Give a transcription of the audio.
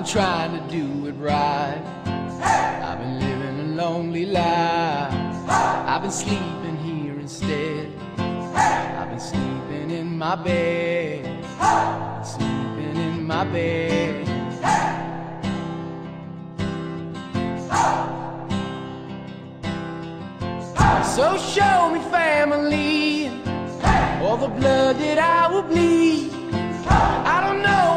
been trying to do it right. I've been living a lonely life. I've been sleeping here instead. I've been sleeping in my bed. Sleeping in my bed. So show me family, all the blood that I will bleed. I don't know